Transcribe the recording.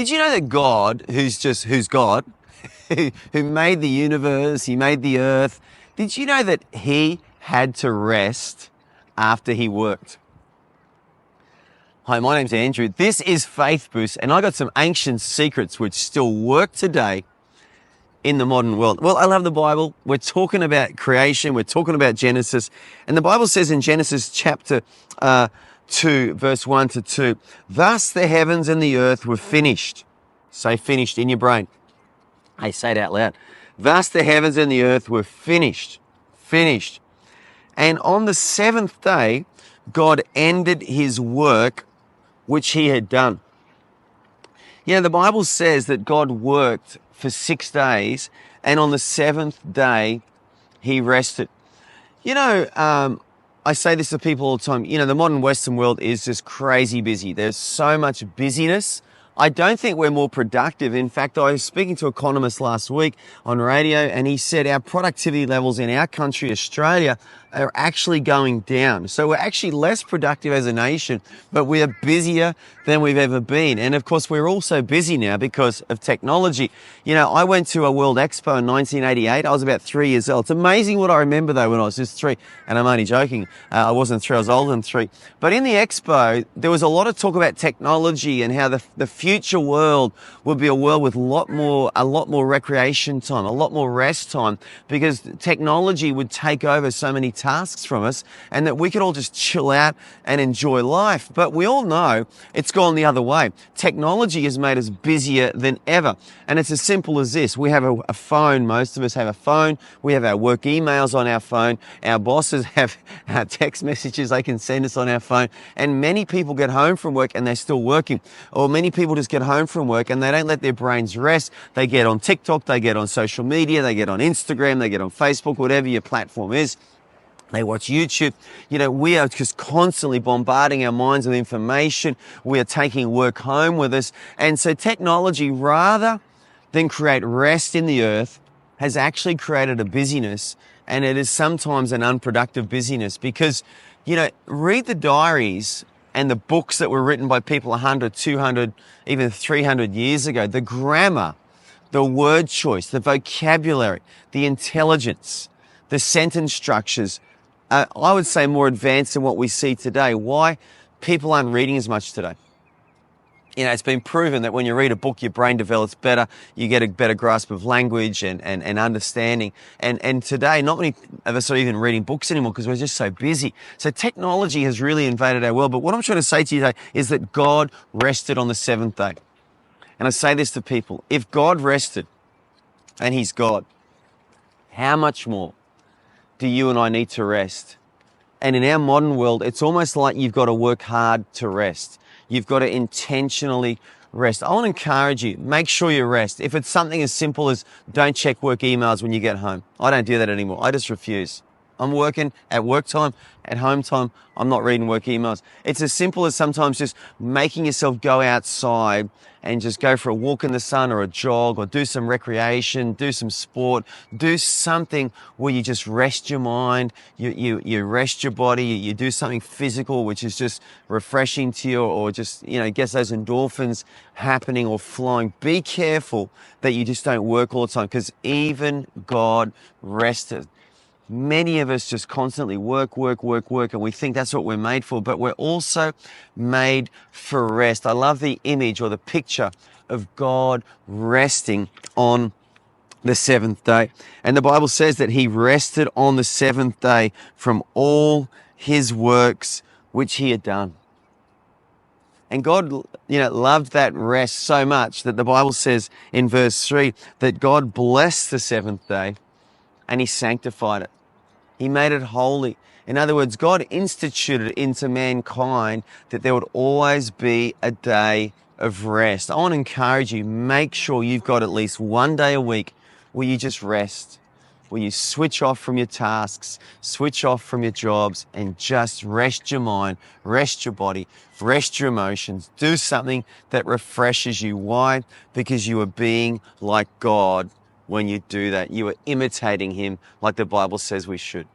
Did you know that God, who's God, who made the universe, he made the earth, did you know that he had to rest after he worked? Hi, my name's Andrew. This is Faith Boost, and I got some ancient secrets which still work today in the modern world. Well, I love the Bible. We're talking about creation. We're talking about Genesis. And the Bible says in Genesis chapter 2, verse 1 to 2, thus the heavens and the earth were finished. Say finished in your brain. Hey, say it out loud. Thus the heavens and the earth were finished. Finished. And on the seventh day, God ended his work which he had done. You know, the Bible says that God worked for 6 days, and on the seventh day, he rested. You know, I say this to people all the time, you know, the modern Western world is just crazy busy. There's so much busyness. I don't think we're more productive. In fact, I was speaking to an economist last week on radio, and he said our productivity levels in our country, Australia, are actually going down. So we're actually less productive as a nation, but we are busier than we've ever been. And of course, we're also busy now because of technology. You know, I went to a World Expo in 1988. I was about 3 years old. It's amazing what I remember though when I was just 3, and I'm only joking. I wasn't 3, I was older than 3. But in the expo, there was a lot of talk about technology and how the future world would be a world with a lot more recreation time, a lot more rest time, because technology would take over so many tasks from us, and that we could all just chill out and enjoy life. But we all know it's gone the other way. Technology has made us busier than ever. And it's as simple as this. We have a phone. Most of us have a phone. We have our work emails on our phone. Our bosses have our text messages they can send us on our phone. And many people get home from work and they're still working. Or many people just get home from work and they don't let their brains rest. They get on TikTok, they get on social media, they get on Instagram, they get on Facebook, whatever your platform is. They watch YouTube. You know, we are just constantly bombarding our minds with information. We are taking work home with us. And so technology, rather than create rest in the earth, has actually created a busyness. And it is sometimes an unproductive busyness because, you know, read the diaries and the books that were written by people 100, 200, even 300 years ago. The grammar, the word choice, the vocabulary, the intelligence, the sentence structures, I would say more advanced than what we see today. Why? People aren't reading as much today. You know, it's been proven that when you read a book, your brain develops better, you get a better grasp of language and understanding. And today, not many of us are even reading books anymore because we're just so busy. So technology has really invaded our world. But what I'm trying to say to you today is that God rested on the seventh day. And I say this to people, if God rested, and he's God, how much more do you and I need to rest? And in our modern world, it's almost like you've got to work hard to rest. You've got to intentionally rest. I want to encourage you, make sure you rest. If it's something as simple as don't check work emails when you get home. I don't do that anymore. I just refuse. I'm working at work time, at home time, I'm not reading work emails. It's as simple as sometimes just making yourself go outside and just go for a walk in the sun or a jog or do some recreation, do some sport, do something where you just rest your mind, you rest your body, you do something physical which is just refreshing to you or just, you know, gets those endorphins happening or flowing. Be careful that you just don't work all the time because even God rested. Many of us just constantly work, and we think that's what we're made for, but we're also made for rest. I love the image or the picture of God resting on the seventh day. And the Bible says that he rested on the seventh day from all his works which he had done. And God, you know, loved that rest so much that the Bible says in verse 3 that God blessed the seventh day and he sanctified it. He made it holy. In other words, God instituted into mankind that there would always be a day of rest. I want to encourage you, make sure you've got at least one day a week where you just rest, where you switch off from your tasks, switch off from your jobs, and just rest your mind, rest your body, rest your emotions. Do something that refreshes you. Why? Because you are being like God. When you do that, you are imitating him like the Bible says we should.